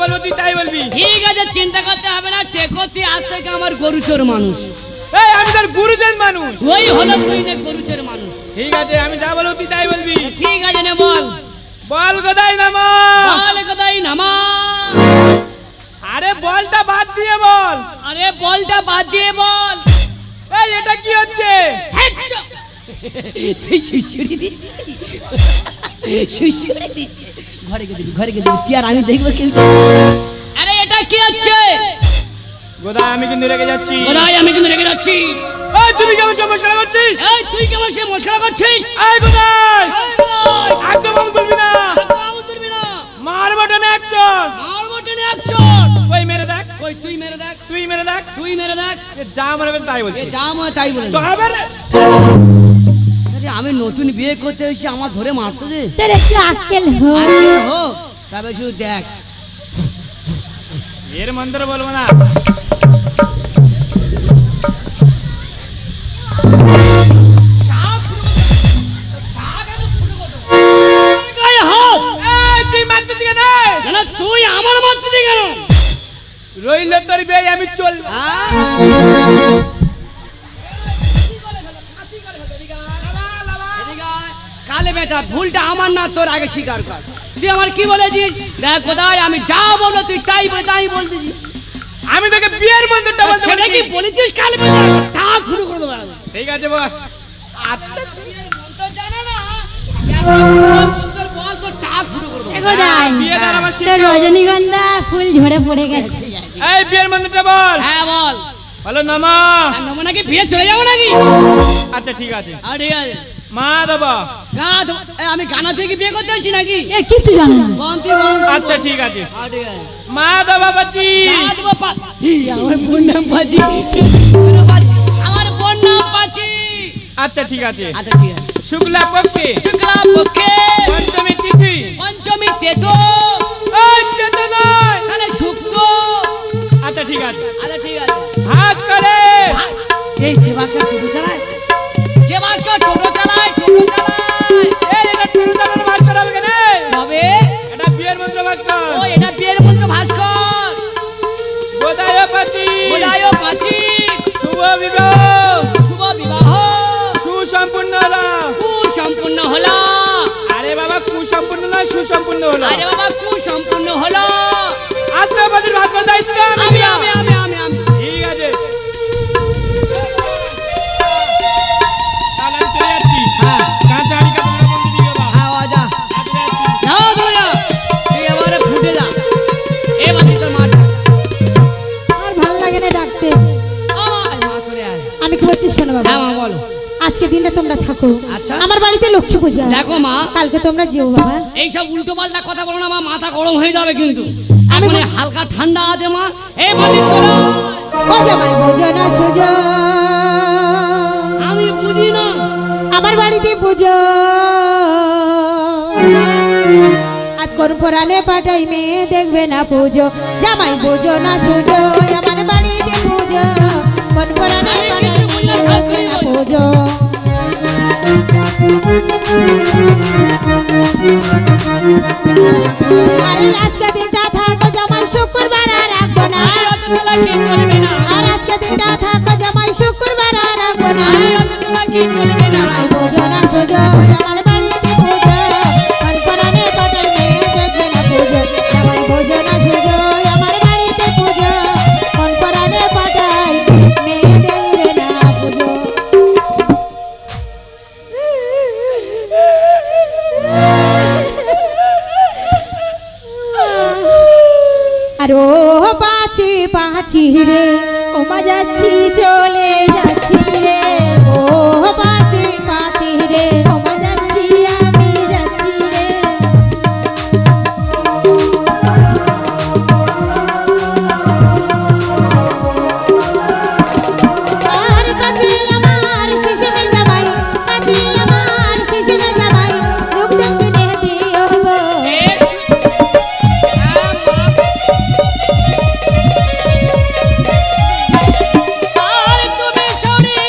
বলবো তুই তাই বলবি। ঠিক আছে, চিন্তা করতে হবে না। টেকোতে আজ থেকে আমার গরুচোর মানুষ। এই আমি তোর গুরুজন মানুষ। ওই হলো তুই না গরুচোর মানুষ। ঠিক আছে, আমি যা বলবো তুই তাই বলবি। ঠিক আছে, নে বল। বল গদাই নামা। বল গদাই নামা। আরে বলটা বাদ দিয়ে বল। আরে বলটা বাদ দিয়ে বল। এই এটা কি হচ্ছে? তুই সুশুড়ি দিচ্ছিস? সুশুড়ি দিচ্ছে। ঘরে গিয়ে দিবি, ঘরে গিয়ে দিবি। তুই আর আমি দেখবো কেউ। আরে এটা কি হচ্ছে? গদাই আমি কিন্তু রেগে যাচ্ছি। গদাই আমি কিন্তু রেগে যাচ্ছি। এই তুই কেমন মশকরা করছিস? এই তুই কেমন সে মশকরা করছিস? এই গদাই একদম একদম তুলবি না। একদম তুলবি না। মার বটনে অ্যাকশন। মার বটনে অ্যাকশন। ওই মেরে দেখ। ওই তুই মেরে দেখ। তুই মেরে দেখ। তুই মেরে দেখ। এ যা মনে করছে তাই বলছিস। এ যা মনে তাই বলে। তো হবে রে। আরে আমি নতুন বিয়ে করতে এসে আমার ধরে মারতো যে। তোর একটু আক্কেল হো। আগে হোক, তবে শুধু দেখ। এর মন্ত্র বলবো না। গায়ে হাত। এই তুই মারতেছিস কেন? না তুই আমার মারতে কেন? রইল তোর বিয়ে আমি চল। কালে বেটা ভুলটা আমার না, তোর আগে স্বীকার কর। তুই আমার কি বলেছিস? দেখ কোথায় আমি যা বলো তুই তাই বলে তাই বলতেছিস। আমি তোকে বিয়ের মন্ত্রটা বলতে সেটা কি বলেছি। বলেছিস? কালে বেটা ঠাক শুরু করে দেবো। ঠিক আছে বস। আচ্ছা তোর জানা না তোর বল তোর ঠাক শুরু করে দেবো। এগোদাই বিয়ে দেওয়ার আমার তোর শিক্ষা। রজনীগন্ধা ফুল ঝরে পড়ে গেছে। এই বিয়ের মন্ত্রটা বল। হ্যাঁ বল। বলো নমা। নমো নাকি বিয়ে চলে যাবো নাকি? আচ্ছা ঠিক আছে। আর ঠিক আছে। মা দেবা। আমি গানা থেকে বিয়ে করতে আসছি নাকি? এ কিছু জানো না। বন্তি বন্তি। আচ্ছা ঠিক আছে। আর ঠিক আছে। মা দেবা বাচ্চি। রাত বাপা। আমার বোন নাম পাচি। আমার বোন নাম পাচি। আচ্ছা ঠিক আছে। আচ্ছা ঠিক আছে। শুক্লা পক্ষে শুক্লা পক্ষে পঞ্চমী তিথি। পঞ্চমী তেতো। এই তেতো নয়। তাহলে শুক্ত। আচ্ছা ঠিক আছে। আচ্ছা ঠিক আছে। হাস করে। এই যে ভাস্কর টোটো চালায়, যে ভাস্কর টোটো চালায়, টোটো চালায়। এই এটা টুরু চালানো ভাস করা হবে কেন? তবে এটা বিয়ের মন্ত্র ভাস কর। ও এটা বিয়ের মন্ত্র ভাস্কর। গোদায় পাচি। গোদায় পাচি। শুভ বিবাহ। শুভ বিবাহ সুসম্পূর্ণ হলো। কুসম্পূর্ণ হলো। আরে বাবা কুসম্পূর্ণ নয় সুসম্পূর্ণ হলো। আরে বাবা কুসম্পূর্ণ হলো। আস্তে পাচির ভাত করার দায়িত্ব আমি আমি নিলাম। আমি আমি আমি আমি ঠিক আছে। তাহলে আমি চলে যাচ্ছি। হ্যাঁ কাঁচা আড়ি কাঁচা মন্ত্র দিয়ে বাবা। হ্যাঁ যা যা চলে যা। তুই এবারে ফুটে যা। এবার তুই তোর মাঠ। আর ভালো লাগে না ডাকতে। মা চলে আয়। আমি কি বলছি শোনো বাবা। হ্যাঁ মা বলো। আজকে দিনটা তোমরা থাকো। আচ্ছা। আমার বাড়িতে লক্ষ্মী পূজা। দেখো মা, কালকে তোমরা যেও বাবা। এইসব উল্টো পাল্টা কথা বলো না মা, মাথা গরম হয়ে যাবে কিন্তু। আমি এখন এই হালকা ঠান্ডা আছে মা। এই বাড়ি চলো। ও জামাই বোঝো না সোজো। আমি বুঝি না। আমার বাড়িতে পুজো। আজ কোন পুরানে পাঠাই মেয়ে দেখবে না পুজো। জামাই বোঝো না সোজো। আমার বাড়িতে পুজো। কোন পুরানে পাঠাই মেয়ে দেখবে না পুজো। আরে আজকে দিনটা থাকো জামাই শুক্রবার আর রাখবো না। আর আজকে দিনটা থাকো জামাই শুক্রবার আর রাখবো না। জামাই বোঝো না সোজো। আমার বাড়িতে পুজো। কোন পুরানে পাঠাই মেয়ে দেখবে না পুজো। জামাই বোঝো না সোজো। আমার বাড়িতে পুজো। কোন পুরানে পাঠাই মেয়ে দেখবে না পুজো। আর ও পাচি পাচি রে ও মা যাচ্ছি চলে যাচ্ছি রে। ও পাচি পাচি রে ও মা যাচ্ছি আমি যাচ্ছি রে। আর পাচি আমার শিশুমে জামাই। পাচি আমার শিশুমে জামাই। দুঃখ দুঃখ নে দিও গো। আর তুমি সরি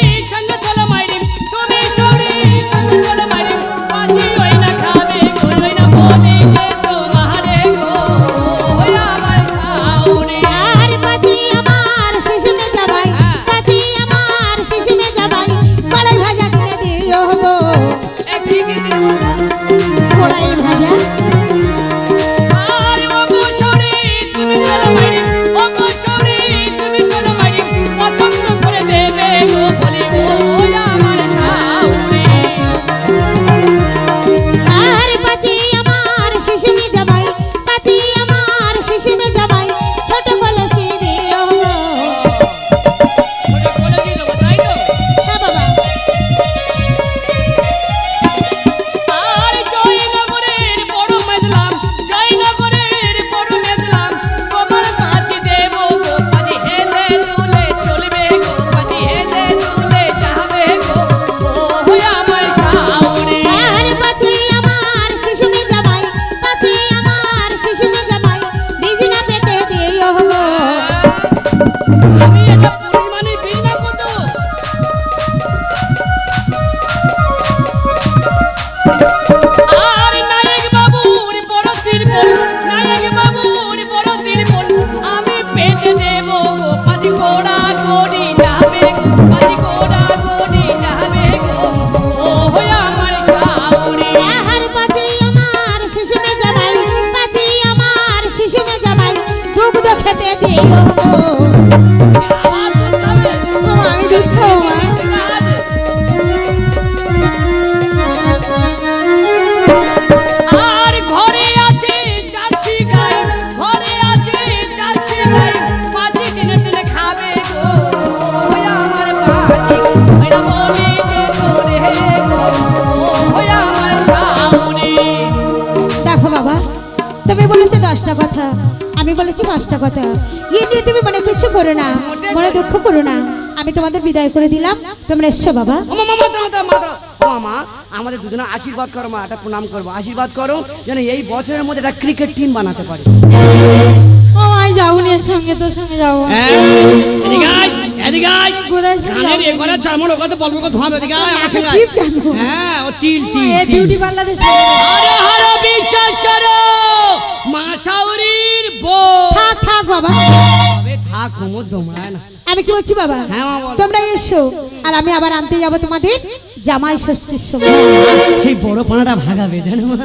দিও গো। আবার দুধ খাবে? ও মা, আমি দুধ খাবো মা। আর ঘরে আছে জার্সি গাই, ঘরে আছে জার্সি গাই, পাজি টেনে টেনে খাবে গো ওই আমার পাজি গো, ওইটা বলে যে তোরে গো ওই আমার শাওনি। দেখো বাবা, তুমি বলেছো 10টা কথা, আমি বলেছি 5টা কথা। এই নিয়ে তুমি মনে কিছু করো না, মনে দুঃখ করো না। আমি তোমাদের বিদায় করে দিলাম, তোমরা এসো বাবা। ও মা, মাত্র মাত্র মাত্র ও মা, আমাদের দুজনে আশীর্বাদ করো মা, একটা প্রণাম করবো, আশীর্বাদ করো যেন এই বছরের মধ্যে একটা ক্রিকেট টিম বানাতে পারি। ও আই যাও নি, এর সঙ্গে তোর সঙ্গে যাবো। এদিকে আয়, এদিকে আয়। কোথায় সঙ্গে কানের যাবো? এ ঘরে চামড় কথা বলবো কথা হবে, এদিকে আয় আমার সঙ্গে আয়। টিপ কেন? হ্যাঁ, ও তিল তিল এ তিল। বিউটি পার্লারে হরে হরে বিশ্বাস করো মা শাওরির বউ। থাক থাক বাবা, তবে থাক হোমো দোমড়ায় না। আমি কি বলছি বাবা, হ্যাঁ মা বল। তোমরা এসো, আর আমি আবার আনতে যাবো তোমাদের জামাই ষষ্ঠীর সময়। সেই বড় পানাটা ভাগাবে জানো মা।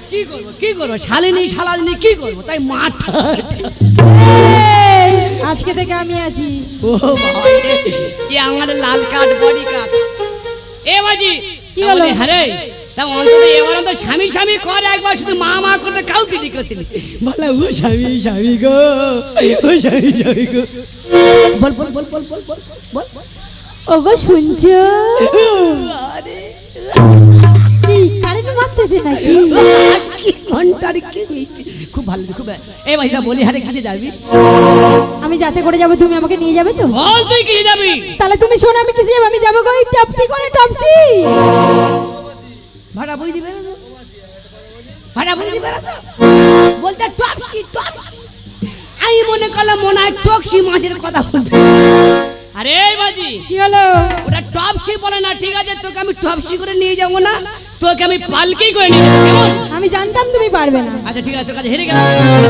কি করবো কি করবো, শালিনী শালালিনী কি করবো, তাই মাঠা। এই, আজকে থেকে আমি আছি। ও বাবা রে, এ আমার লাল কাঠ বডি কাঠ। এ বাজি কি হলো? হরে তা অন্তত এবার তো স্বামী স্বামী করে, একবার শুধু মা মা করতে কাউটি করতে বলে ও স্বামী স্বামী গো, ও স্বামী স্বামী গো। বল বল বল বল বল বল বল বল। ওগো শুনছো? আরে কি কারেন্ট মারতেছে নাকি? কি ঘন্টার কি মিষ্টি, খুব ভালো খুব ভালো। এই ভাইটা বলি হারে কিসে যাবি? আমি যাতে করে যাবো, তুমি আমাকে নিয়ে যাবে তো? বল তুই কিসে যাবি? তাহলে তুমি শোনো আমি কিসে যাবো, আমি যাবো গো এই টপসি করে, টপসি। ভাড়া বই দিবে না তো? ভাড়া বই দিবে না তো? বলতে টপসি টপসি, আমি মনে করলাম মনে হয় টক্সি মাছের কথা বলতে। আরে এই বাজি, কি হলো? ওটা টপসি বলে না, ঠিক আছে তোকে আমি টপসি করে নিয়ে যাবো না, তোকে আমি পালকি করে নিয়ে যাবো, কেমন? আমি জানতাম তুমি পারবে না। আচ্ছা ঠিক আছে, তোর কাছে হেরে গেলাম,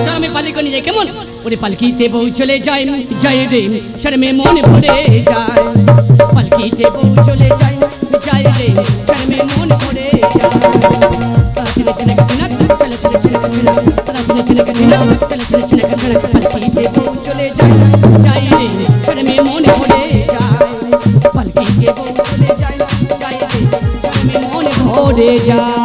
চল আমি পালকি করে নিয়ে যাই, কেমন? ওরে পালকিতে বউ চলে যায় যায় রে, শর্মে মন ভরে যায়, পালকিতে বউ চলে যায় যায় রে, শর্মে মন ভরে যায়। পালকিতে বউ চলে যায় যায় রে, শর্মে মন ভরে যায়, পালকিতে বউ চলে যায় যায় রে, শর্মে মন ভরে যায়।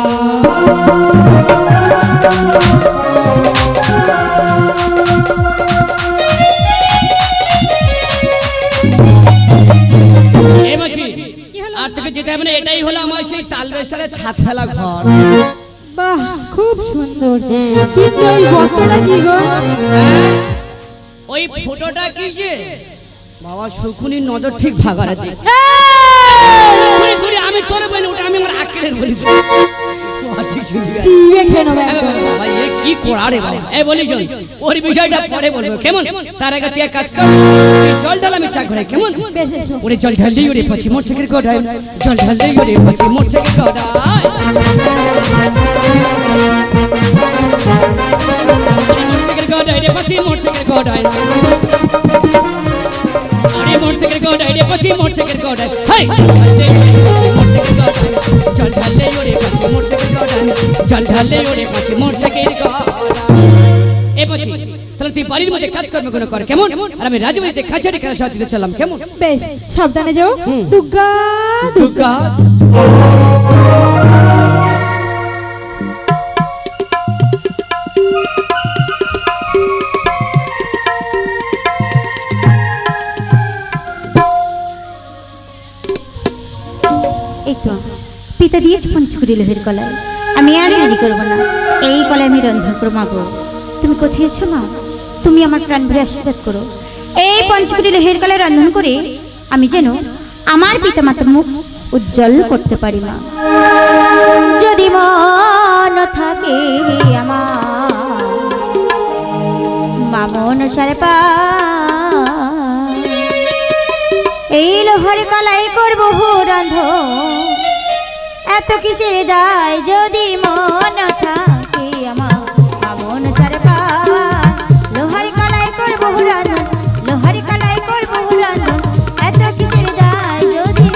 এই মাছি, আর তোকে যেতে হবে না, এটাই হলো আমার সেই তালবেস্টারের ছাদ ফেলা ঘর। বাহ, খুব সুন্দর, কিন্তু এই গর্তটা কি গো? ওই ফটোটা কিসে? বাবা শকুনির নজর ঠিক ভাগারে দিক। ধরে ধরে আমি তোর বলি, ওটা আমি আমার আকেলের বলেছি। চিবে খেয়ে নেবো একদম। বাবা এ কি করা রে বাবা। এই বলি শোন, ওর বিষয়টা পরে বলবো, কেমন? তার আগে তুই এক কাজ কর, এই জল ঢাল আমি চা ঘরে, কেমন? বেশ এসো। ওরে জল ঢাললেই ওরে পাচ্ছি মোটরসাইকেল কটায়, জল ঢাললেই ওরে পাচ্ছি মোটরসাইকেল কটায়। মোটরসাইকেল কটায় রে পাচ্ছি মোটরসাইকেল কটায়, আরে মোটরসাইকেল কটায় রে পাচ্ছি মোটরসাইকেল কটায়, হাই জল ঢাললেই ওরে পাচ্ছি মোটরসাইকেল কটায়, জল ঢাললেই ওরে পাচ্ছি মোটরসাইকেল কটায়। এ পাচ্ছি তাহলে তুই বাড়ির মধ্যে কাজ কর্ম করে কর, কেমন? আর আমি রাজবাড়িতে কাছারি খেলা সাথে দিতে চললাম, কেমন? বেশ, সাবধানে যাও। দুর্গা দুর্গা এই তো পিতা দিয়েছে পঞ্চকুড়ি লোহের কলায়, আমি আর দেরি করবো না, এই কলায় আমি রন্ধন করবো। মাগো তুমি কোথায় আছো মা? তুমি আমার প্রাণ ভরে আশীর্বাদ করো, এই পঞ্চকুড়ি লোহের কলায় রন্ধন করে আমি যেন আমার পিতা মাতার মুখ উজ্জ্বল করতে পারি মা। যদি মন থাকে আমার মামন সারে পা, এই লোহার কলাই করবো রান্ধন, এত কিসের দায় যদি মন থাকে আমার মামন সারে পা। লোহার কলাই করবো রান্ধন, লোহার কলাই করবো রান্ধন, এত কিসের দায় যদি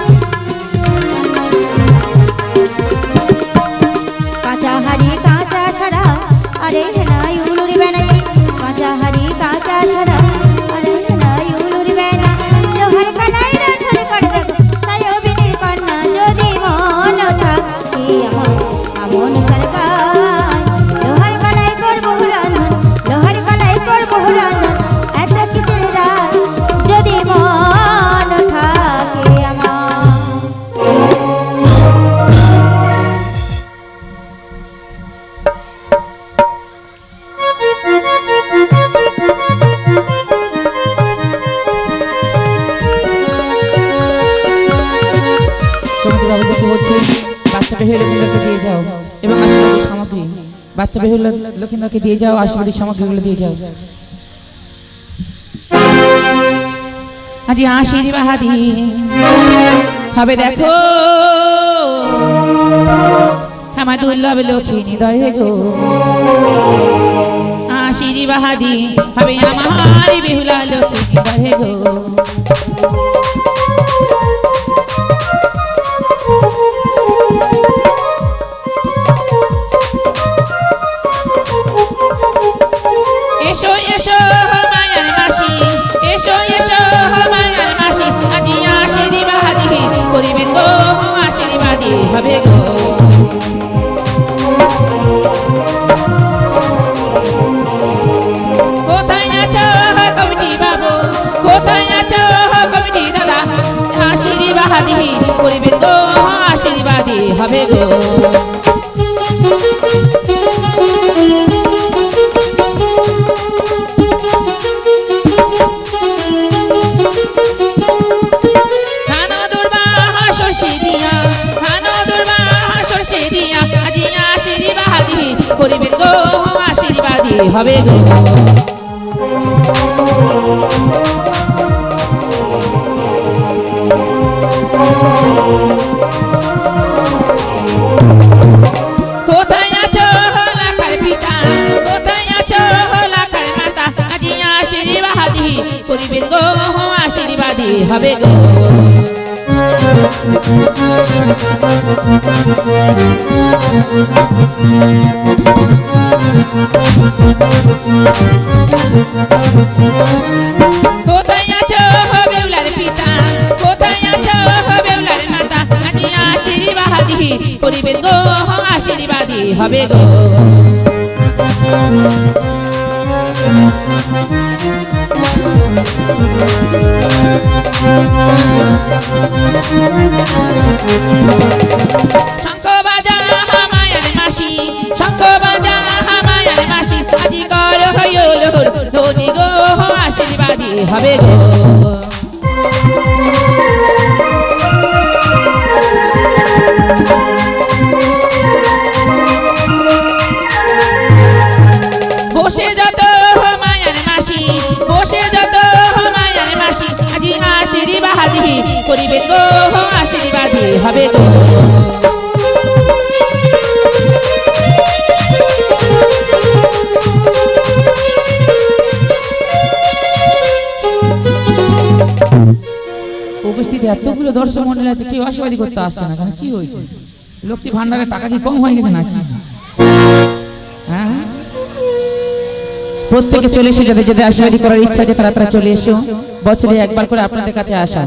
বাবুদেরকে বলছি বাচ্চা বেহুল লক্ষ্মীদেরকে দিয়ে যাও এবং আশীর্বাদের সামগ্রী বাচ্চা বেহুল লক্ষ্মীদেরকে দিয়ে যাও আশীর্বাদের সামগ্রীগুলো দিয়ে যাও আজি আশীর্বাদী হবে দেখো আমার দুর্লভ লক্ষ্মী নিদয়ে গো আশীর্বাদী হবে আমার বেহুলা লক্ষ্মী নিদয়ে গো এসো এসো মায়ার মাসি এসো এসো মায়ার মাসি আজি আশীর্বাদী করিবেন গো আশীর্বাদী হবে গো কোথায় আছো কমিটি বাবু কোথায় আছো কমিটি দাদা আশীর্বাদী করিবেন গো আশীর্বাদী হবে গো করিবেন গো আশীর্বাদী হবে গো কোথায় আছো লাখার পিতা কোথায় আছো লাখার মাতা আজি আশীর্বাদী করিবেন গো আশীর্বাদী হবে গো কোথায় আছো বেউলার পিতা কোথায় আছো বেউলার মাতা আজি আশীর্বাদী করিবেন গো আশীর্বাদী হবে গো শঙ্খ বাজা মায়ার মাসি শঙ্খ বাজা মায়ার মাসি আজি কর হইল ধনী গো আশীর্বাদী হবে গো বসে যত মায়ার মাসি বসে যত মায়ার মাসি আজি আশীর্বাদী করিবেন গো আশীর্বাদী হবে গো উপস্থিত এতগুলো দর্শক মন্ডলী আছে কেউ আশীর্বাদী করতে আসছে না কেন কি হয়েছে লক্ষ্মী ভান্ডারের টাকা কি কম হয়ে গেছে নাকি হ্যাঁ প্রত্যেকে চলে এসে যাদের যাদের আশীর্বাদী করার ইচ্ছা আছে তারা চলে এসো বছরে একবার করে আপনাদের কাছে আসা